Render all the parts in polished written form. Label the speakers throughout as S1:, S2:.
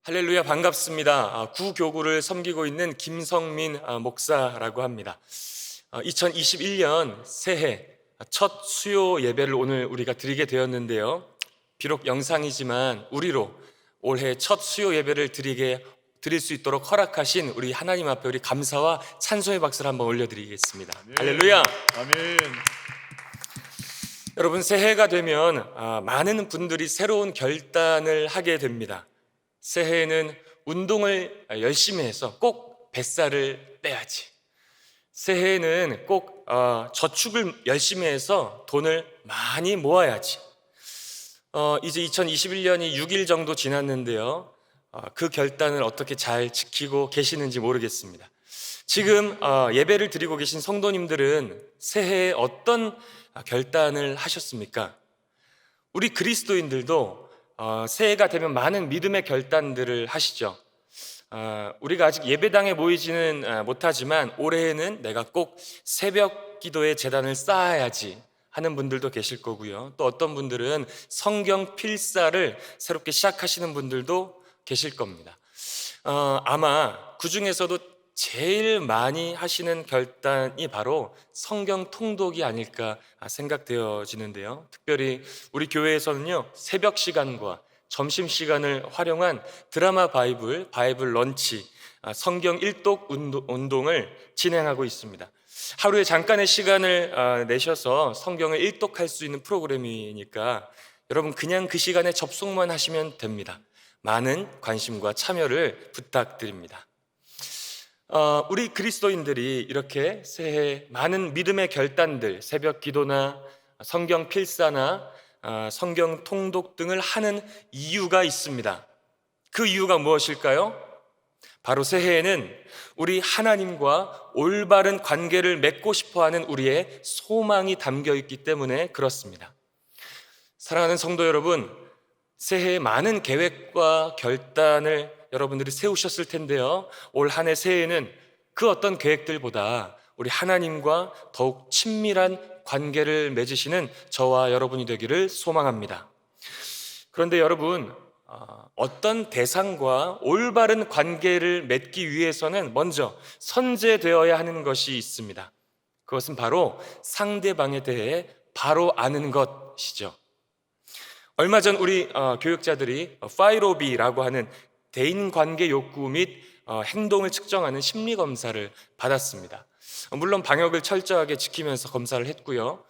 S1: 할렐루야, 반갑습니다. 구교구를 섬기고 있는 김성민 목사라고 합니다. 2021년 새해 첫 수요 예배를 오늘 우리가 드리게 되었는데요. 비록 영상이지만 우리로 올해 첫 수요 예배를 드릴 수 있도록 허락하신 우리 하나님 앞에 우리 감사와 찬송의 박수를 한번 올려드리겠습니다.
S2: 아멘.
S1: 할렐루야.
S2: 아멘.
S1: 여러분, 새해가 되면 많은 분들이 새로운 결단을 하게 됩니다. 새해에는 운동을 열심히 해서 꼭 뱃살을 빼야지. 새해에는 꼭 저축을 열심히 해서 돈을 많이 모아야지. 이제 2021년이 6일 정도 지났는데요. 그 결단을 어떻게 잘 지키고 계시는지 모르겠습니다. 지금 예배를 드리고 계신 성도님들은 새해에 어떤 결단을 하셨습니까? 우리 그리스도인들도 새해가 되면 많은 믿음의 결단들을 하시죠. 우리가 아직 예배당에 모이지는 못하지만 올해에는 내가 꼭 새벽 기도의 제단을 쌓아야지 하는 분들도 계실 거고요. 또 어떤 분들은 성경 필사를 새롭게 시작하시는 분들도 계실 겁니다. 아마 그 중에서도 제일 많이 하시는 결단이 바로 성경 통독이 아닐까 생각되어지는데요. 특별히 우리 교회에서는요, 새벽 시간과 점심 시간을 활용한 드라마 바이블 런치, 성경 일독 운동을 진행하고 있습니다. 하루에 잠깐의 시간을 내셔서 성경을 일독할 수 있는 프로그램이니까 여러분 그냥 그 시간에 접속만 하시면 됩니다. 많은 관심과 참여를 부탁드립니다. 우리 그리스도인들이 이렇게 새해 많은 믿음의 결단들, 새벽 기도나 성경 필사나 성경 통독 등을 하는 이유가 있습니다. 그 이유가 무엇일까요? 바로 새해에는 우리 하나님과 올바른 관계를 맺고 싶어하는 우리의 소망이 담겨 있기 때문에 그렇습니다. 사랑하는 성도 여러분, 새해에 많은 계획과 결단을 여러분들이 세우셨을 텐데요. 올 한 해 새해에는 그 어떤 계획들보다 우리 하나님과 더욱 친밀한 관계를 맺으시는 저와 여러분이 되기를 소망합니다. 그런데 여러분, 어떤 대상과 올바른 관계를 맺기 위해서는 먼저 선제되어야 하는 것이 있습니다. 그것은 바로 상대방에 대해 바로 아는 것이죠. 얼마 전 우리 교육자들이 5B라고 하는 대인관계 욕구 및 행동을 측정하는 심리검사를 받았습니다. 물론 방역을 철저하게 지키면서 검사를 했고요.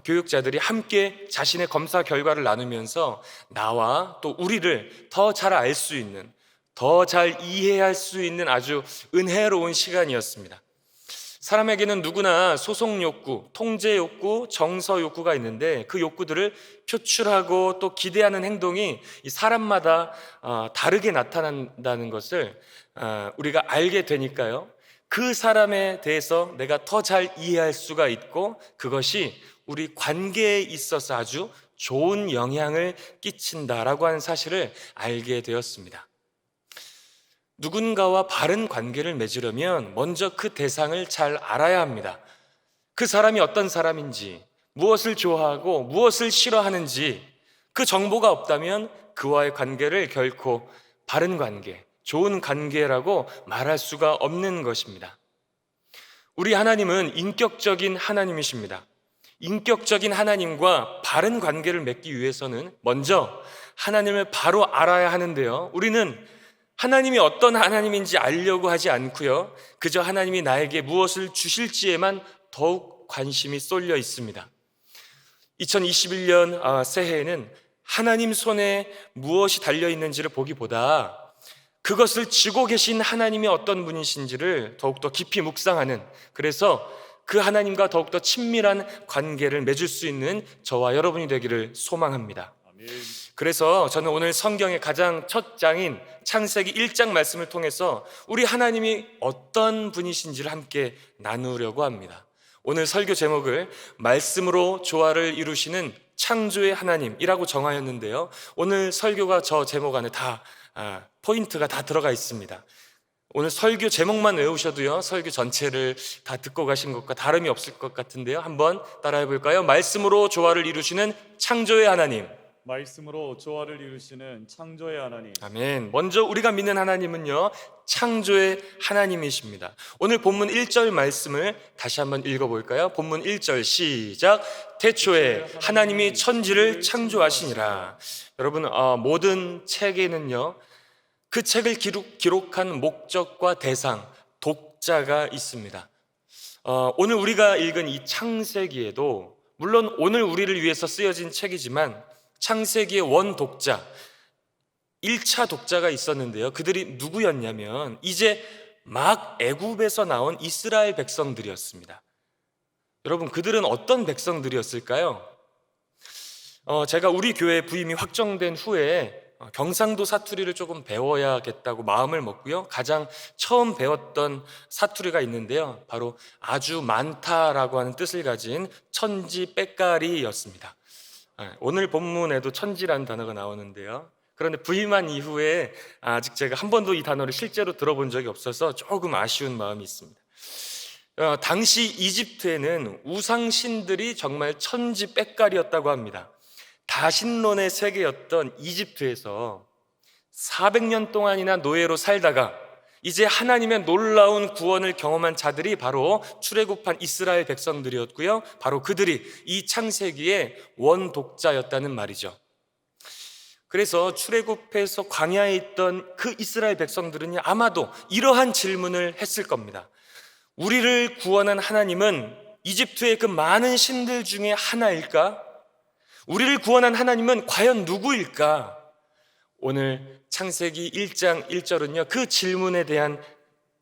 S1: 교육자들이 함께 자신의 검사 결과를 나누면서 나와 또 우리를 더 잘 알 수 있는, 더 잘 이해할 수 있는 아주 은혜로운 시간이었습니다. 사람에게는 누구나 소송 욕구, 통제 욕구, 정서 욕구가 있는데 그 욕구들을 표출하고 또 기대하는 행동이 이 사람마다 다르게 나타난다는 것을 우리가 알게 되니까요. 그 사람에 대해서 내가 더 잘 이해할 수가 있고 그것이 우리 관계에 있어서 아주 좋은 영향을 끼친다라고 하는 사실을 알게 되었습니다. 누군가와 바른 관계를 맺으려면 먼저 그 대상을 잘 알아야 합니다. 그 사람이 어떤 사람인지, 무엇을 좋아하고 무엇을 싫어하는지 그 정보가 없다면 그와의 관계를 결코 바른 관계, 좋은 관계라고 말할 수가 없는 것입니다. 우리 하나님은 인격적인 하나님이십니다. 인격적인 하나님과 바른 관계를 맺기 위해서는 먼저 하나님을 바로 알아야 하는데요. 우리는 하나님이 어떤 하나님인지 알려고 하지 않고요. 그저 하나님이 나에게 무엇을 주실지에만 더욱 관심이 쏠려 있습니다. 2021년 새해에는 하나님 손에 무엇이 달려 있는지를 보기보다 그것을 쥐고 계신 하나님이 어떤 분이신지를 더욱더 깊이 묵상하는, 그래서 그 하나님과 더욱더 친밀한 관계를 맺을 수 있는 저와 여러분이 되기를 소망합니다.
S2: 아멘.
S1: 그래서 저는 오늘 성경의 가장 첫 장인 창세기 1장 말씀을 통해서 우리 하나님이 어떤 분이신지를 함께 나누려고 합니다. 오늘 설교 제목을 말씀으로 조화를 이루시는 창조의 하나님이라고 정하였는데요. 오늘 설교가 저 제목 안에 다 포인트가 다 들어가 있습니다. 오늘 설교 제목만 외우셔도요, 설교 전체를 다 듣고 가신 것과 다름이 없을 것 같은데요. 한번 따라해 볼까요? 말씀으로 조화를 이루시는 창조의 하나님.
S2: 말씀으로 조화를 이루시는 창조의 하나님.
S1: 아멘. 먼저 우리가 믿는 하나님은요, 창조의 하나님이십니다. 오늘 본문 1절 말씀을 다시 한번 읽어볼까요? 본문 1절 시작. 태초에 하나님이 천지를 창조하시니라. 여러분, 모든 책에는요, 그 책을 기록한 목적과 대상, 독자가 있습니다. 오늘 우리가 읽은 이 창세기에도 물론 오늘 우리를 위해서 쓰여진 책이지만 창세기의 원 독자, 1차 독자가 있었는데요. 그들이 누구였냐면 이제 막 애굽에서 나온 이스라엘 백성들이었습니다. 여러분, 그들은 어떤 백성들이었을까요? 제가 우리 교회 부임이 확정된 후에 경상도 사투리를 조금 배워야겠다고 마음을 먹고요. 가장 처음 배웠던 사투리가 있는데요. 바로 아주 많다라고 하는 뜻을 가진 천지 빽가리였습니다. 오늘 본문에도 천지라는 단어가 나오는데요. 그런데 부임한 이후에 아직 제가 한 번도 이 단어를 실제로 들어본 적이 없어서 조금 아쉬운 마음이 있습니다. 당시 이집트에는 우상신들이 정말 천지 빽가리였다고 합니다. 다신론의 세계였던 이집트에서 400년 동안이나 노예로 살다가 이제 하나님의 놀라운 구원을 경험한 자들이 바로 출애굽한 이스라엘 백성들이었고요. 바로 그들이 이 창세기의 원독자였다는 말이죠. 그래서 출애굽해서 광야에 있던 그 이스라엘 백성들은 아마도 이러한 질문을 했을 겁니다. 우리를 구원한 하나님은 이집트의 그 많은 신들 중에 하나일까? 우리를 구원한 하나님은 과연 누구일까? 오늘 창세기 1장 1절은요, 그 질문에 대한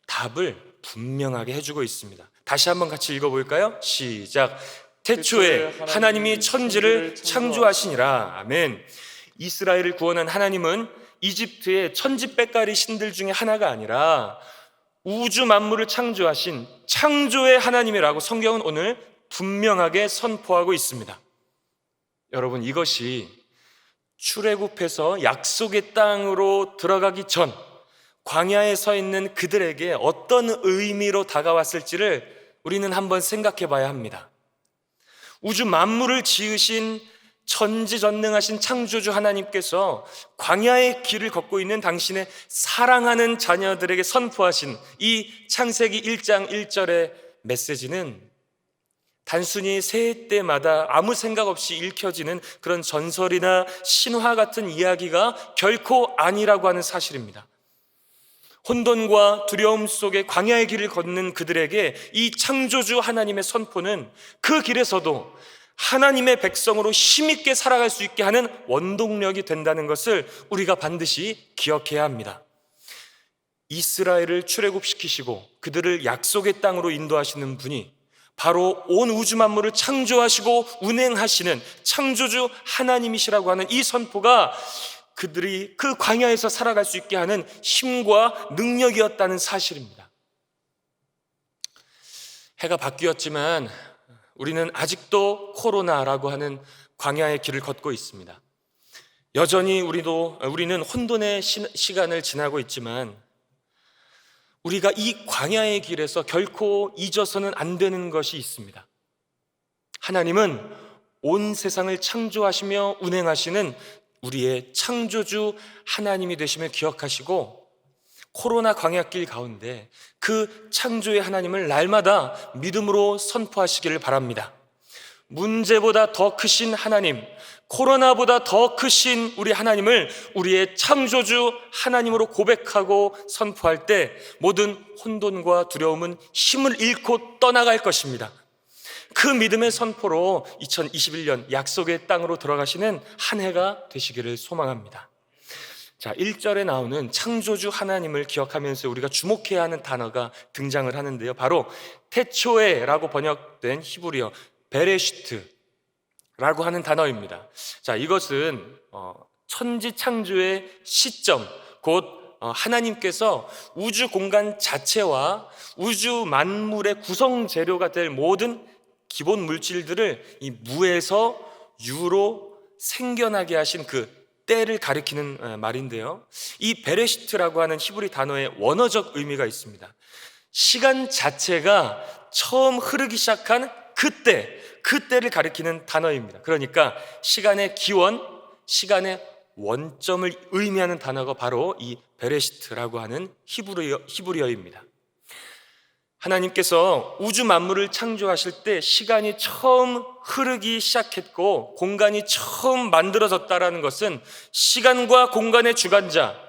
S1: 답을 분명하게 해주고 있습니다. 다시 한번 같이 읽어볼까요? 시작. 태초에 하나님이 천지를 창조하시니라. 아멘. 이스라엘을 구원한 하나님은 이집트의 천지 빽가리 신들 중에 하나가 아니라 우주 만물을 창조하신 창조의 하나님이라고 성경은 오늘 분명하게 선포하고 있습니다. 여러분, 이것이 출애굽해서 약속의 땅으로 들어가기 전 광야에 서 있는 그들에게 어떤 의미로 다가왔을지를 우리는 한번 생각해 봐야 합니다. 우주 만물을 지으신 전지전능하신 창조주 하나님께서 광야의 길을 걷고 있는 당신의 사랑하는 자녀들에게 선포하신 이 창세기 1장 1절의 메시지는 단순히 새해 때마다 아무 생각 없이 읽혀지는 그런 전설이나 신화 같은 이야기가 결코 아니라고 하는 사실입니다. 혼돈과 두려움 속에 광야의 길을 걷는 그들에게 이 창조주 하나님의 선포는 그 길에서도 하나님의 백성으로 힘있게 살아갈 수 있게 하는 원동력이 된다는 것을 우리가 반드시 기억해야 합니다. 이스라엘을 출애굽시키시고 그들을 약속의 땅으로 인도하시는 분이 바로 온 우주 만물을 창조하시고 운행하시는 창조주 하나님이시라고 하는 이 선포가 그들이 그 광야에서 살아갈 수 있게 하는 힘과 능력이었다는 사실입니다. 해가 바뀌었지만 우리는 아직도 코로나라고 하는 광야의 길을 걷고 있습니다. 여전히 우리는 혼돈의 시간을 지나고 있지만 우리가 이 광야의 길에서 결코 잊어서는 안 되는 것이 있습니다. 하나님은 온 세상을 창조하시며 운행하시는 우리의 창조주 하나님이 되심을 기억하시고 코로나 광야길 가운데 그 창조의 하나님을 날마다 믿음으로 선포하시기를 바랍니다. 문제보다 더 크신 하나님, 코로나보다 더 크신 우리 하나님을 우리의 창조주 하나님으로 고백하고 선포할 때 모든 혼돈과 두려움은 힘을 잃고 떠나갈 것입니다. 그 믿음의 선포로 2021년 약속의 땅으로 들어가시는 한 해가 되시기를 소망합니다. 자, 1절에 나오는 창조주 하나님을 기억하면서 우리가 주목해야 하는 단어가 등장을 하는데요. 바로 태초에라고 번역된 히브리어 베레시트라고 하는 단어입니다. 자, 이것은 천지 창조의 시점, 곧 하나님께서 우주 공간 자체와 우주 만물의 구성 재료가 될 모든 기본 물질들을 이 무에서 유로 생겨나게 하신 그 때를 가리키는 말인데요. 이 베레시트라고 하는 히브리 단어의 원어적 의미가 있습니다. 시간 자체가 처음 흐르기 시작한 그때를 가리키는 단어입니다. 그러니까 시간의 기원, 시간의 원점을 의미하는 단어가 바로 이 베레시트라고 하는 히브리어입니다. 하나님께서 우주 만물을 창조하실 때 시간이 처음 흐르기 시작했고 공간이 처음 만들어졌다라는 것은 시간과 공간의 주관자,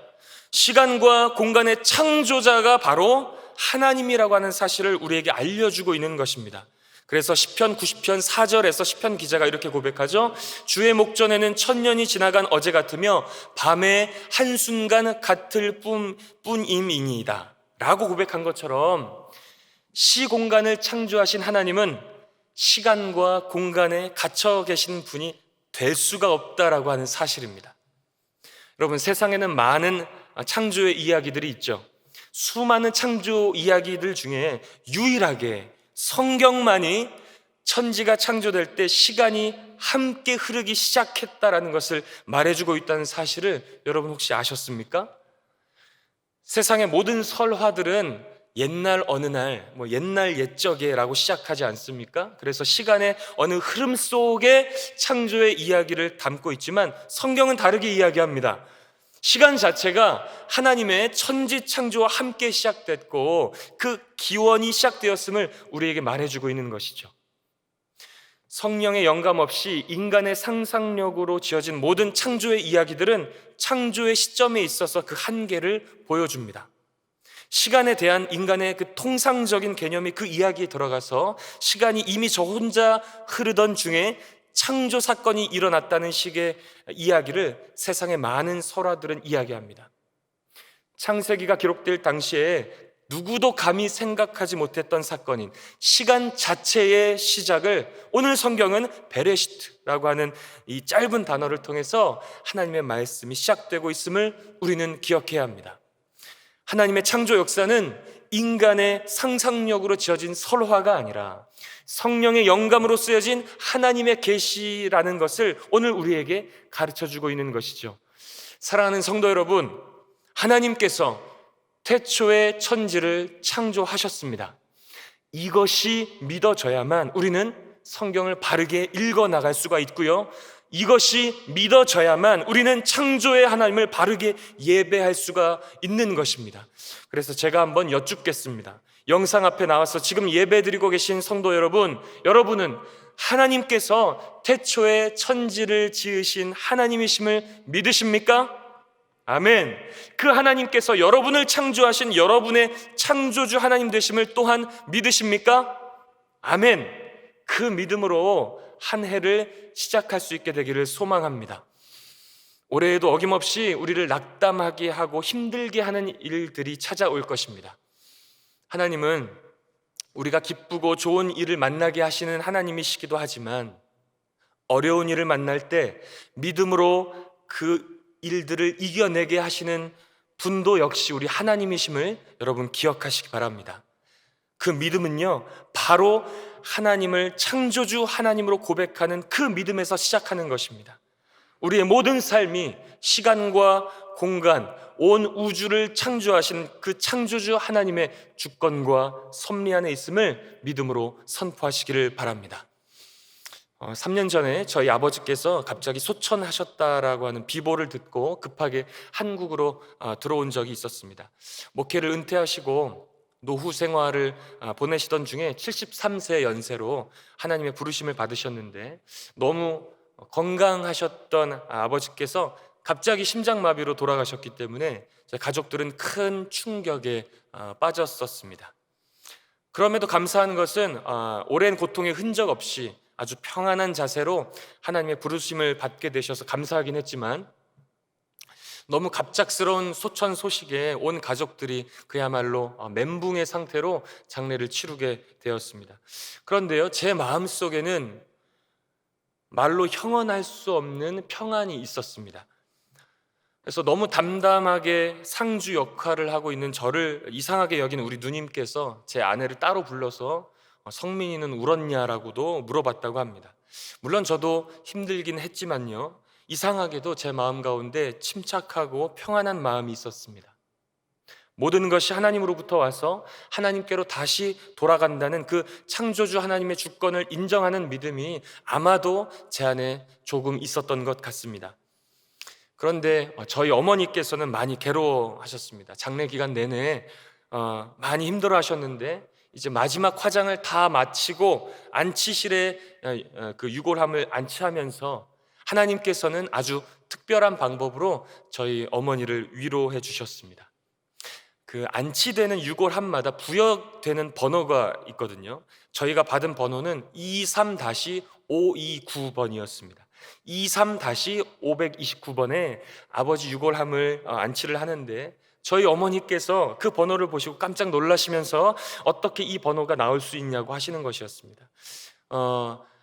S1: 시간과 공간의 창조자가 바로 하나님이라고 하는 사실을 우리에게 알려주고 있는 것입니다. 그래서 시편 90편 4절에서 시편 기자가 이렇게 고백하죠. 주의 목전에는 천년이 지나간 어제 같으며 밤의 한순간 같을 뿐임이니이다 라고 고백한 것처럼 시공간을 창조하신 하나님은 시간과 공간에 갇혀 계신 분이 될 수가 없다라고 하는 사실입니다. 여러분, 세상에는 많은 창조의 이야기들이 있죠. 수많은 창조 이야기들 중에 유일하게 성경만이 천지가 창조될 때 시간이 함께 흐르기 시작했다라는 것을 말해주고 있다는 사실을 여러분 혹시 아셨습니까? 세상의 모든 설화들은 옛날 어느 날, 옛날 옛적에라고 시작하지 않습니까? 그래서 시간의 어느 흐름 속에 창조의 이야기를 담고 있지만 성경은 다르게 이야기합니다. 시간 자체가 하나님의 천지 창조와 함께 시작됐고 그 기원이 시작되었음을 우리에게 말해주고 있는 것이죠. 성령의 영감 없이 인간의 상상력으로 지어진 모든 창조의 이야기들은 창조의 시점에 있어서 그 한계를 보여줍니다. 시간에 대한 인간의 그 통상적인 개념이 그 이야기에 들어가서 시간이 이미 저 혼자 흐르던 중에 창조 사건이 일어났다는 식의 이야기를 세상의 많은 설화들은 이야기합니다. 창세기가 기록될 당시에 누구도 감히 생각하지 못했던 사건인 시간 자체의 시작을 오늘 성경은 베레시트라고 하는 이 짧은 단어를 통해서 하나님의 말씀이 시작되고 있음을 우리는 기억해야 합니다. 하나님의 창조 역사는 인간의 상상력으로 지어진 설화가 아니라 성령의 영감으로 쓰여진 하나님의 계시라는 것을 오늘 우리에게 가르쳐주고 있는 것이죠. 사랑하는 성도 여러분, 하나님께서 태초에 천지를 창조하셨습니다. 이것이 믿어져야만 우리는 성경을 바르게 읽어나갈 수가 있고요, 이것이 믿어져야만 우리는 창조의 하나님을 바르게 예배할 수가 있는 것입니다. 그래서 제가 한번 여쭙겠습니다. 영상 앞에 나와서 지금 예배드리고 계신 성도 여러분, 여러분은 하나님께서 태초에 천지를 지으신 하나님이심을 믿으십니까? 아멘. 그 하나님께서 여러분을 창조하신 여러분의 창조주 하나님 되심을 또한 믿으십니까? 아멘. 그 믿음으로 한 해를 시작할 수 있게 되기를 소망합니다. 올해에도 어김없이 우리를 낙담하게 하고 힘들게 하는 일들이 찾아올 것입니다. 하나님은 우리가 기쁘고 좋은 일을 만나게 하시는 하나님이시기도 하지만 어려운 일을 만날 때 믿음으로 그 일들을 이겨내게 하시는 분도 역시 우리 하나님이심을 여러분 기억하시기 바랍니다. 그 믿음은요, 바로 하나님을 창조주 하나님으로 고백하는 그 믿음에서 시작하는 것입니다. 우리의 모든 삶이 시간과 공간, 온 우주를 창조하신 그 창조주 하나님의 주권과 섭리 안에 있음을 믿음으로 선포하시기를 바랍니다. 3년 전에 저희 아버지께서 갑자기 소천하셨다라고 하는 비보를 듣고 급하게 한국으로 들어온 적이 있었습니다. 목회를 은퇴하시고 노후 생활을 보내시던 중에 73세 연세로 하나님의 부르심을 받으셨는데 너무 건강하셨던 아버지께서 갑자기 심장마비로 돌아가셨기 때문에 가족들은 큰 충격에 빠졌었습니다. 그럼에도 감사한 것은 오랜 고통의 흔적 없이 아주 평안한 자세로 하나님의 부르심을 받게 되셔서 감사하긴 했지만 너무 갑작스러운 소천 소식에 온 가족들이 그야말로 멘붕의 상태로 장례를 치르게 되었습니다. 그런데요, 제 마음속에는 말로 형언할 수 없는 평안이 있었습니다. 그래서 너무 담담하게 상주 역할을 하고 있는 저를 이상하게 여기는 우리 누님께서 제 아내를 따로 불러서 성민이는 울었냐라고도 물어봤다고 합니다. 물론 저도 힘들긴 했지만요, 이상하게도 제 마음 가운데 침착하고 평안한 마음이 있었습니다. 모든 것이 하나님으로부터 와서 하나님께로 다시 돌아간다는 그 창조주 하나님의 주권을 인정하는 믿음이 아마도 제 안에 조금 있었던 것 같습니다. 그런데 저희 어머니께서는 많이 괴로워하셨습니다. 장례 기간 내내 많이 힘들어하셨는데 이제 마지막 화장을 다 마치고 안치실에 그 유골함을 안치하면서 하나님께서는 아주 특별한 방법으로 저희 어머니를 위로해 주셨습니다. 그 안치되는 유골함마다 부여되는 번호가 있거든요. 저희가 받은 번호는 23-529번이었습니다. 23-529번에 아버지 유골함을 안치를 하는데 저희 어머니께서 그 번호를 보시고 깜짝 놀라시면서 어떻게 이 번호가 나올 수 있냐고 하시는 것이었습니다.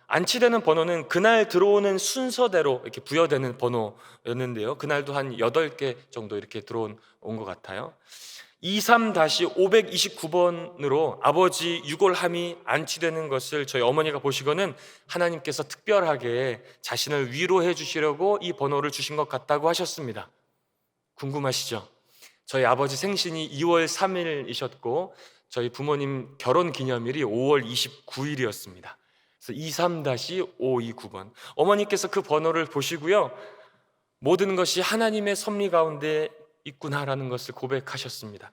S1: 안치되는 번호는 그날 들어오는 순서대로 이렇게 부여되는 번호였는데요. 그날도 한 8개 정도 이렇게 들어온 것 같아요. 23-529번으로 아버지 유골함이 안치되는 것을 저희 어머니가 보시고는 하나님께서 특별하게 자신을 위로해 주시려고 이 번호를 주신 것 같다고 하셨습니다. 궁금하시죠? 저희 아버지 생신이 2월 3일이셨고 저희 부모님 결혼 기념일이 5월 29일이었습니다. 그래서 23-529번. 어머니께서 그 번호를 보시고요, 모든 것이 하나님의 섭리 가운데 있구나라는 것을 고백하셨습니다.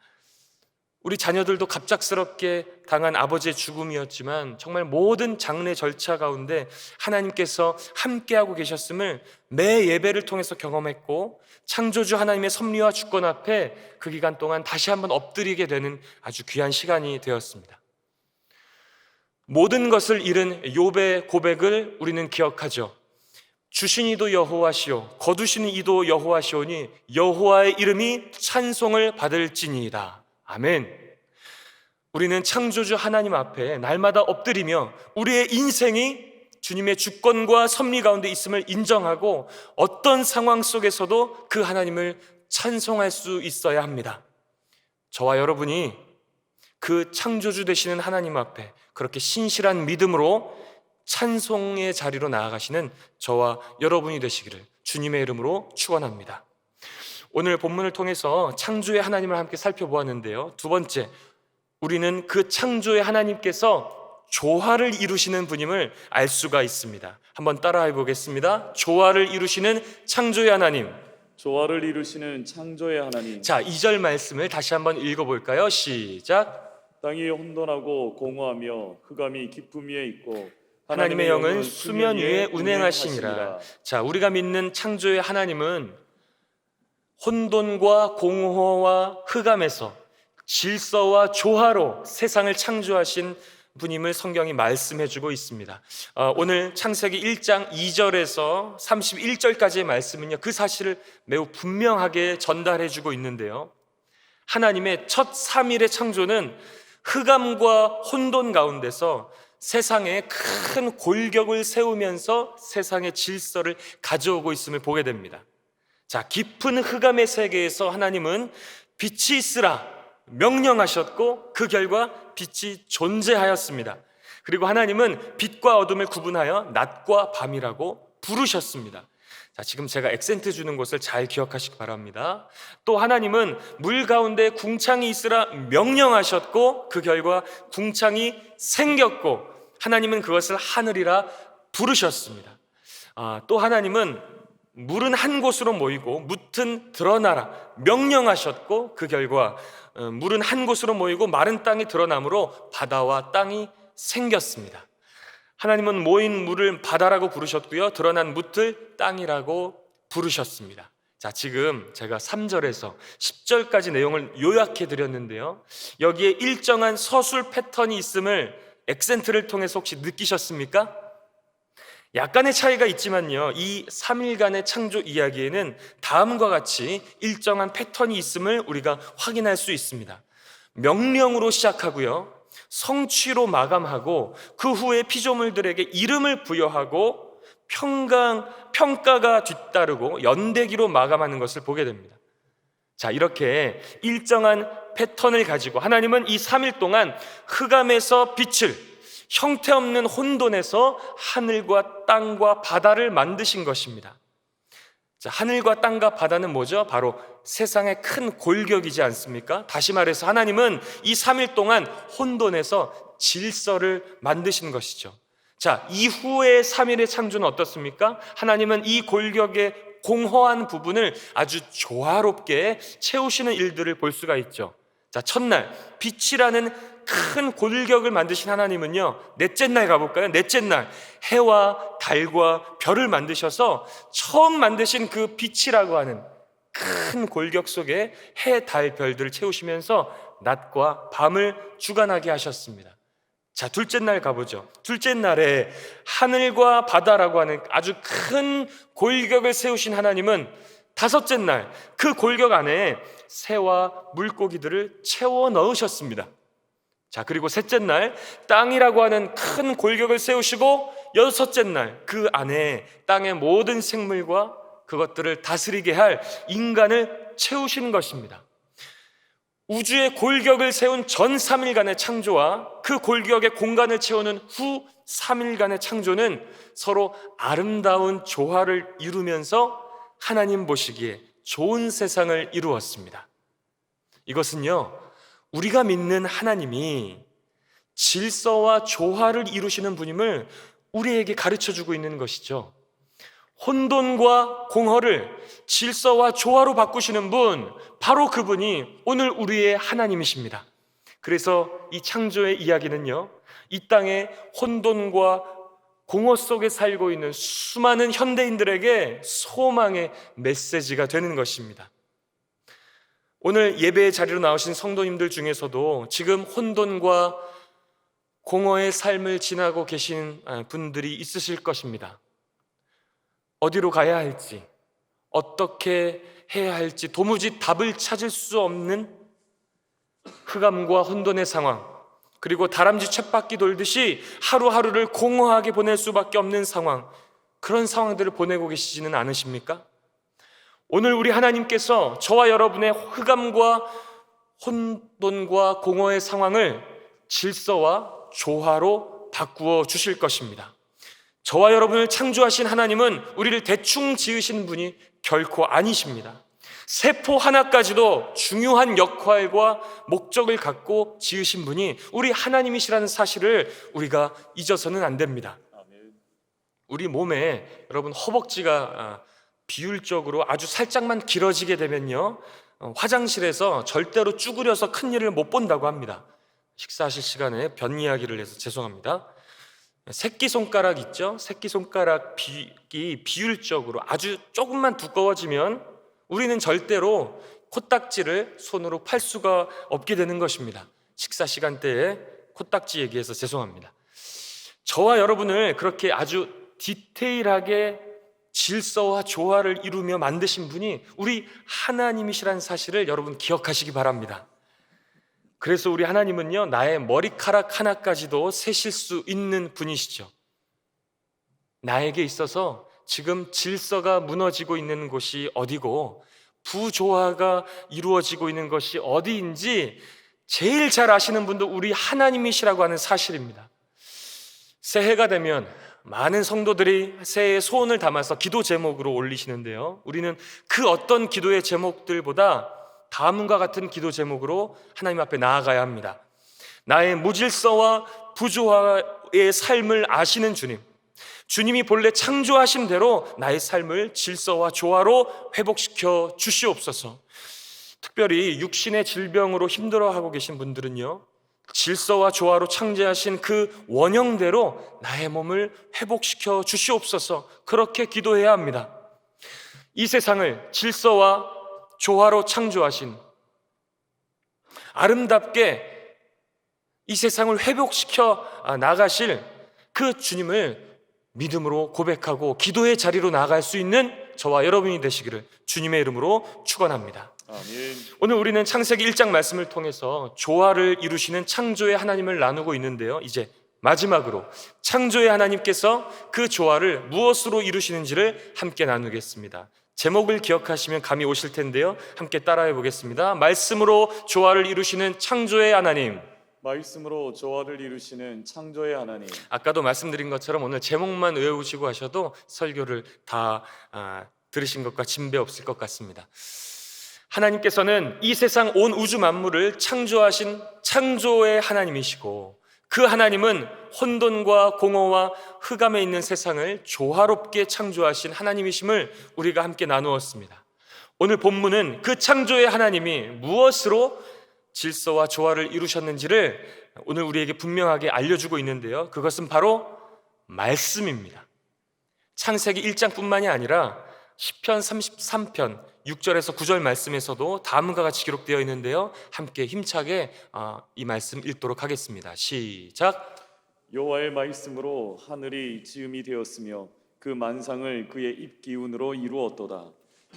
S1: 우리 자녀들도 갑작스럽게 당한 아버지의 죽음이었지만 정말 모든 장례 절차 가운데 하나님께서 함께하고 계셨음을 매 예배를 통해서 경험했고, 창조주 하나님의 섭리와 주권 앞에 그 기간 동안 다시 한번 엎드리게 되는 아주 귀한 시간이 되었습니다. 모든 것을 잃은 욥의 고백을 우리는 기억하죠. 주신 이도 여호와시오 거두시는 이도 여호와시오니 여호와의 이름이 찬송을 받을지니이다. 아멘. 우리는 창조주 하나님 앞에 날마다 엎드리며 우리의 인생이 주님의 주권과 섭리 가운데 있음을 인정하고 어떤 상황 속에서도 그 하나님을 찬송할 수 있어야 합니다. 저와 여러분이 그 창조주 되시는 하나님 앞에 그렇게 신실한 믿음으로 찬송의 자리로 나아가시는 저와 여러분이 되시기를 주님의 이름으로 축원합니다. 오늘 본문을 통해서 창조의 하나님을 함께 살펴보았는데요, 두 번째, 우리는 그 창조의 하나님께서 조화를 이루시는 분임을 알 수가 있습니다. 한번 따라해 보겠습니다. 조화를 이루시는 창조의 하나님.
S2: 조화를 이루시는 창조의 하나님.
S1: 자, 2절 말씀을 다시 한번 읽어볼까요? 시작.
S2: 땅이 혼돈하고 공허하며 흑암이 깊음 위에 있고
S1: 하나님의 영은 수면 위에 운행하시니라. 자, 우리가 믿는 창조의 하나님은 혼돈과 공허와 흑암에서 질서와 조화로 세상을 창조하신 분임을 성경이 말씀해주고 있습니다. 오늘 창세기 1장 2절에서 31절까지의 말씀은요, 그 사실을 매우 분명하게 전달해주고 있는데요, 하나님의 첫 3일의 창조는 흑암과 혼돈 가운데서 세상에 큰 골격을 세우면서 세상의 질서를 가져오고 있음을 보게 됩니다. 자, 깊은 흑암의 세계에서 하나님은 빛이 있으라 명령하셨고 그 결과 빛이 존재하였습니다. 그리고 하나님은 빛과 어둠을 구분하여 낮과 밤이라고 부르셨습니다. 자, 지금 제가 액센트 주는 것을 잘 기억하시기 바랍니다. 또 하나님은 물 가운데 궁창이 있으라 명령하셨고 그 결과 궁창이 생겼고 하나님은 그것을 하늘이라 부르셨습니다. 또 하나님은 물은 한 곳으로 모이고 뭇은 드러나라 명령하셨고 그 결과 물은 한 곳으로 모이고 마른 땅이 드러나므로 바다와 땅이 생겼습니다. 하나님은 모인 물을 바다라고 부르셨고요, 드러난 뭇을 땅이라고 부르셨습니다. 자, 지금 제가 3절에서 10절까지 내용을 요약해 드렸는데요, 여기에 일정한 서술 패턴이 있음을 액센트를 통해서 혹시 느끼셨습니까? 약간의 차이가 있지만요, 이 3일간의 창조 이야기에는 다음과 같이 일정한 패턴이 있음을 우리가 확인할 수 있습니다. 명령으로 시작하고요, 성취로 마감하고 그 후에 피조물들에게 이름을 부여하고 평가가 뒤따르고 연대기로 마감하는 것을 보게 됩니다. 자, 이렇게 일정한 패턴을 가지고 하나님은 이 3일 동안 흑암에서 빛을, 형태없는 혼돈에서 하늘과 땅과 바다를 만드신 것입니다. 자, 하늘과 땅과 바다는 뭐죠? 바로 세상의 큰 골격이지 않습니까? 다시 말해서 하나님은 이 3일 동안 혼돈에서 질서를 만드신 것이죠. 자, 이후의 3일의 창조는 어떻습니까? 하나님은 이 골격의 공허한 부분을 아주 조화롭게 채우시는 일들을 볼 수가 있죠. 자, 첫날 빛이라는 큰 골격을 만드신 하나님은요, 넷째 날 가볼까요? 넷째 날 해와 달과 별을 만드셔서 처음 만드신 그 빛이라고 하는 큰 골격 속에 해, 달, 별들을 채우시면서 낮과 밤을 주관하게 하셨습니다. 자, 둘째 날 가보죠. 둘째 날에 하늘과 바다라고 하는 아주 큰 골격을 세우신 하나님은 다섯째 날 그 골격 안에 새와 물고기들을 채워 넣으셨습니다. 자, 그리고 셋째 날 땅이라고 하는 큰 골격을 세우시고 여섯째 날 그 안에 땅의 모든 생물과 그것들을 다스리게 할 인간을 채우시는 것입니다. 우주의 골격을 세운 전 3일간의 창조와 그 골격의 공간을 채우는 후 3일간의 창조는 서로 아름다운 조화를 이루면서 하나님 보시기에 좋은 세상을 이루었습니다. 이것은요, 우리가 믿는 하나님이 질서와 조화를 이루시는 분임을 우리에게 가르쳐주고 있는 것이죠. 혼돈과 공허를 질서와 조화로 바꾸시는 분, 바로 그분이 오늘 우리의 하나님이십니다. 그래서 이 창조의 이야기는요, 이 땅의 혼돈과 공허 속에 살고 있는 수많은 현대인들에게 소망의 메시지가 되는 것입니다. 오늘 예배의 자리로 나오신 성도님들 중에서도 지금 혼돈과 공허의 삶을 지나고 계신 분들이 있으실 것입니다. 어디로 가야 할지, 어떻게 해야 할지 도무지 답을 찾을 수 없는 흑암과 혼돈의 상황, 그리고 다람쥐 쳇바퀴 돌듯이 하루하루를 공허하게 보낼 수밖에 없는 상황, 그런 상황들을 보내고 계시지는 않으십니까? 오늘 우리 하나님께서 저와 여러분의 흑암과 혼돈과 공허의 상황을 질서와 조화로 바꾸어 주실 것입니다. 저와 여러분을 창조하신 하나님은 우리를 대충 지으신 분이 결코 아니십니다. 세포 하나까지도 중요한 역할과 목적을 갖고 지으신 분이 우리 하나님이시라는 사실을 우리가 잊어서는 안 됩니다. 우리 몸에 여러분 허벅지가 비율적으로 아주 살짝만 길어지게 되면요, 화장실에서 절대로 쭈그려서 큰일을 못 본다고 합니다. 식사하실 시간에 변 이야기를 해서 죄송합니다. 새끼손가락 있죠? 새끼손가락이 비율적으로 아주 조금만 두꺼워지면 우리는 절대로 코딱지를 손으로 팔 수가 없게 되는 것입니다. 식사 시간대에 코딱지 얘기해서 죄송합니다. 저와 여러분을 그렇게 아주 디테일하게 질서와 조화를 이루며 만드신 분이 우리 하나님이시라는 사실을 여러분 기억하시기 바랍니다. 그래서 우리 하나님은요, 나의 머리카락 하나까지도 세실 수 있는 분이시죠. 나에게 있어서 지금 질서가 무너지고 있는 곳이 어디고 부조화가 이루어지고 있는 것이 어디인지 제일 잘 아시는 분도 우리 하나님이시라고 하는 사실입니다. 새해가 되면 많은 성도들이 새해에 소원을 담아서 기도 제목으로 올리시는데요, 우리는 그 어떤 기도의 제목들보다 다음과 같은 기도 제목으로 하나님 앞에 나아가야 합니다. 나의 무질서와 부조화의 삶을 아시는 주님, 주님이 본래 창조하신 대로 나의 삶을 질서와 조화로 회복시켜 주시옵소서. 특별히 육신의 질병으로 힘들어하고 계신 분들은요, 질서와 조화로 창조하신 그 원형대로 나의 몸을 회복시켜 주시옵소서. 그렇게 기도해야 합니다. 이 세상을 질서와 조화로 창조하신, 아름답게 이 세상을 회복시켜 나가실 그 주님을 믿음으로 고백하고 기도의 자리로 나아갈 수 있는 저와 여러분이 되시기를 주님의 이름으로 축원합니다.
S2: 아멘.
S1: 오늘 우리는 창세기 1장 말씀을 통해서 조화를 이루시는 창조의 하나님을 나누고 있는데요, 이제 마지막으로 창조의 하나님께서 그 조화를 무엇으로 이루시는지를 함께 나누겠습니다. 제목을 기억하시면 감이 오실 텐데요, 함께 따라해 보겠습니다. 말씀으로 조화를 이루시는 창조의 하나님.
S2: 말씀으로 조화를 이루시는 창조의 하나님.
S1: 아까도 말씀드린 것처럼 오늘 제목만 외우시고 하셔도 설교를 다 들으신 것과 진배 없을 것 같습니다. 하나님께서는 이 세상 온 우주 만물을 창조하신 창조의 하나님이시고 그 하나님은 혼돈과 공허와 흑암에 있는 세상을 조화롭게 창조하신 하나님이심을 우리가 함께 나누었습니다. 오늘 본문은 그 창조의 하나님이 무엇으로 질서와 조화를 이루셨는지를 오늘 우리에게 분명하게 알려주고 있는데요, 그것은 바로 말씀입니다. 창세기 1장뿐만이 아니라 시편 33편 6절에서 9절 말씀에서도 다음과 같이 기록되어 있는데요, 함께 힘차게 이 말씀 읽도록 하겠습니다. 시작.
S2: 여호와의 말씀으로 하늘이 지음이 되었으며 그 만상을 그의 입 기운으로 이루었도다.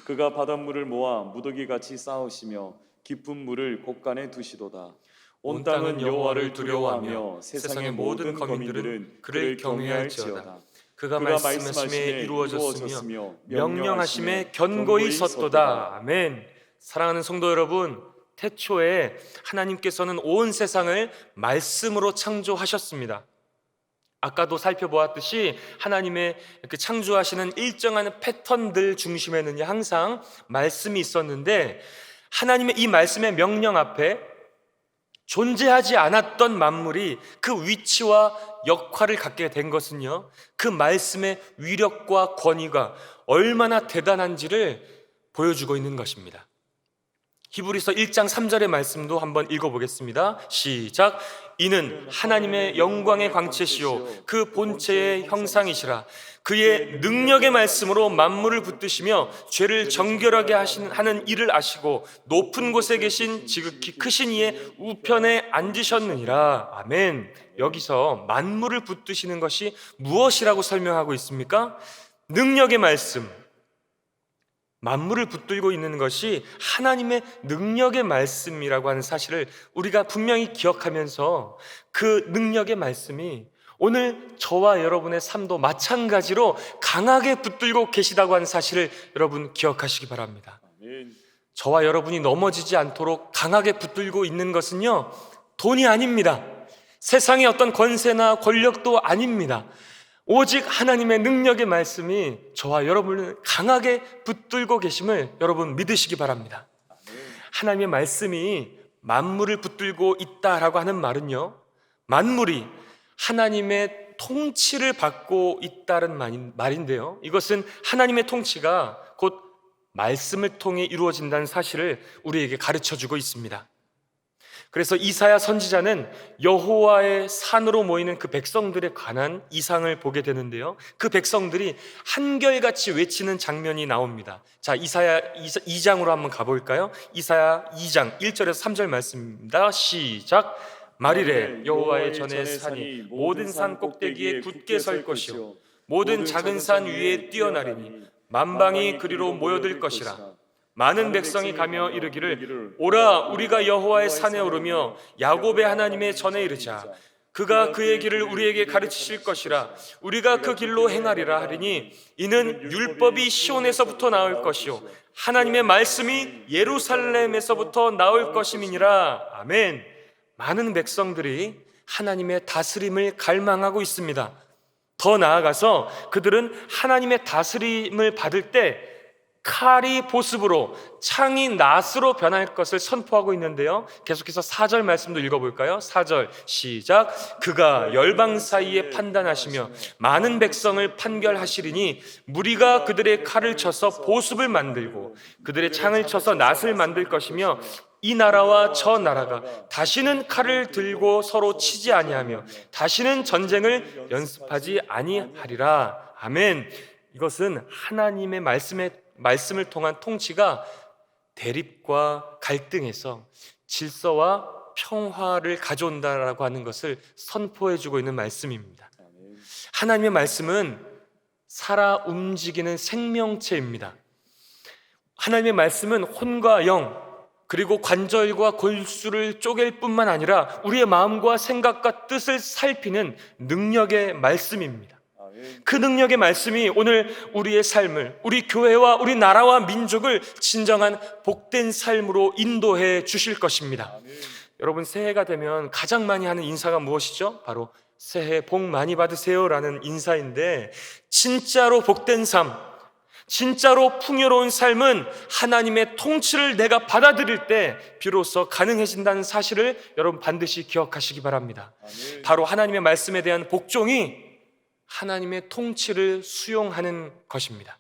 S2: 그가 바닷물을 모아 무더기같이 쌓으시며 깊은 물을 곳간에 두시도다. 온 땅은 여호와를 두려워하며 세상의 모든 거민들은 그를 경외할지어다.
S1: 그가 말씀하심에 이루어졌으며 명령하심에 견고히 섰도다. 아멘. 사랑하는 성도 여러분, 태초에 하나님께서는 온 세상을 말씀으로 창조하셨습니다. 아까도 살펴보았듯이 하나님의 그 창조하시는 일정한 패턴들 중심에는 항상 말씀이 있었는데, 하나님의 이 말씀의 명령 앞에 존재하지 않았던 만물이 그 위치와 역할을 갖게 된 것은요, 그 말씀의 위력과 권위가 얼마나 대단한지를 보여주고 있는 것입니다. 히브리서 1장 3절의 말씀도 한번 읽어보겠습니다. 시작. 이는 하나님의 영광의 광채시요 그 본체의 형상이시라. 그의 능력의 말씀으로 만물을 붙드시며 죄를 정결하게 하는 일을 아시고 높은 곳에 계신 지극히 크신 이의 우편에 앉으셨느니라. 아멘. 여기서 만물을 붙드시는 것이 무엇이라고 설명하고 있습니까? 능력의 말씀. 만물을 붙들고 있는 것이 하나님의 능력의 말씀이라고 하는 사실을 우리가 분명히 기억하면서, 그 능력의 말씀이 오늘 저와 여러분의 삶도 마찬가지로 강하게 붙들고 계시다고 하는 사실을 여러분 기억하시기 바랍니다.
S2: 아멘.
S1: 저와 여러분이 넘어지지 않도록 강하게 붙들고 있는 것은요, 돈이 아닙니다. 세상의 어떤 권세나 권력도 아닙니다. 오직 하나님의 능력의 말씀이 저와 여러분을 강하게 붙들고 계심을 여러분 믿으시기 바랍니다. 하나님의 말씀이 만물을 붙들고 있다라고 하는 말은요, 만물이 하나님의 통치를 받고 있다는 말인데요, 이것은 하나님의 통치가 곧 말씀을 통해 이루어진다는 사실을 우리에게 가르쳐주고 있습니다. 그래서 이사야 선지자는 여호와의 산으로 모이는 그 백성들에 관한 이상을 보게 되는데요, 그 백성들이 한결같이 외치는 장면이 나옵니다. 자, 이사야 2장으로 한번 가볼까요? 이사야 2장 1절에서 3절 말씀입니다. 시작. 말이래 여호와의 전에 산이 모든 산 꼭대기에 굳게 설 것이요 모든 작은 산 위에 뛰어나리니 만방이 그리로 모여들 것이라. 많은 백성이 가며 이르기를 오라 우리가 여호와의 산에 오르며 야곱의 하나님의 전에 이르자. 그가 그의 길을 우리에게 가르치실 것이라. 우리가 그 길로 행하리라 하리니 이는 율법이 시온에서부터 나올 것이요 하나님의 말씀이 예루살렘에서부터 나올 것임이니라. 아멘. 많은 백성들이 하나님의 다스림을 갈망하고 있습니다. 더 나아가서 그들은 하나님의 다스림을 받을 때 칼이 보습으로, 창이 낫으로 변할 것을 선포하고 있는데요, 계속해서 4절 말씀도 읽어볼까요? 4절 시작. 그가 열방 사이에 판단하시며 많은 백성을 판결하시리니 무리가 그들의 칼을 쳐서 보습을 만들고 그들의 창을 쳐서 낫을 만들 것이며 이 나라와 저 나라가 다시는 칼을 들고 서로 치지 아니하며 다시는 전쟁을 연습하지 아니하리라. 아멘. 이것은 하나님의 말씀을 통한 통치가 대립과 갈등에서 질서와 평화를 가져온다라고 하는 것을 선포해주고 있는 말씀입니다. 하나님의 말씀은 살아 움직이는 생명체입니다. 하나님의 말씀은 혼과 영, 그리고 관절과 골수를 쪼갤 뿐만 아니라 우리의 마음과 생각과 뜻을 살피는 능력의 말씀입니다. 그 능력의 말씀이 오늘 우리의 삶을, 우리 교회와 우리 나라와 민족을 진정한 복된 삶으로 인도해 주실 것입니다. 여러분, 새해가 되면 가장 많이 하는 인사가 무엇이죠? 바로 새해 복 많이 받으세요 라는 인사인데, 진짜로 복된 삶, 진짜로 풍요로운 삶은 하나님의 통치를 내가 받아들일 때 비로소 가능해진다는 사실을 여러분 반드시 기억하시기 바랍니다.
S2: 아멘.
S1: 바로 하나님의 말씀에 대한 복종이 하나님의 통치를 수용하는 것입니다.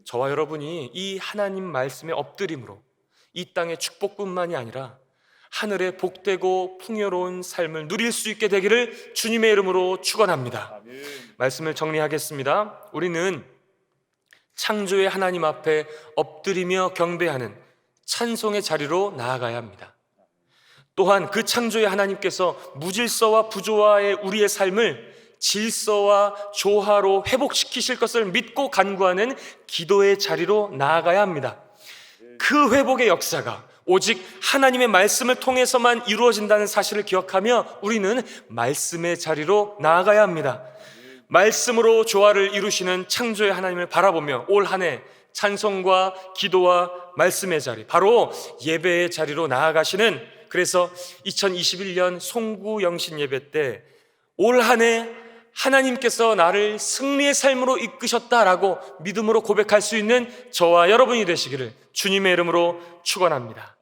S1: 저와 여러분이 이 하나님 말씀에 엎드림으로 이 땅의 축복뿐만이 아니라 하늘의 복되고 풍요로운 삶을 누릴 수 있게 되기를 주님의 이름으로 축원합니다.
S2: 아멘.
S1: 말씀을 정리하겠습니다. 우리는 창조의 하나님 앞에 엎드리며 경배하는 찬송의 자리로 나아가야 합니다. 또한 그 창조의 하나님께서 무질서와 부조화의 우리의 삶을 질서와 조화로 회복시키실 것을 믿고 간구하는 기도의 자리로 나아가야 합니다. 그 회복의 역사가 오직 하나님의 말씀을 통해서만 이루어진다는 사실을 기억하며 우리는 말씀의 자리로 나아가야 합니다. 말씀으로 조화를 이루시는 창조의 하나님을 바라보며 올 한 해 찬송과 기도와 말씀의 자리, 바로 예배의 자리로 나아가시는, 그래서 2021년 송구 영신 예배 때 올 한 해 하나님께서 나를 승리의 삶으로 이끄셨다라고 믿음으로 고백할 수 있는 저와 여러분이 되시기를 주님의 이름으로 축원합니다.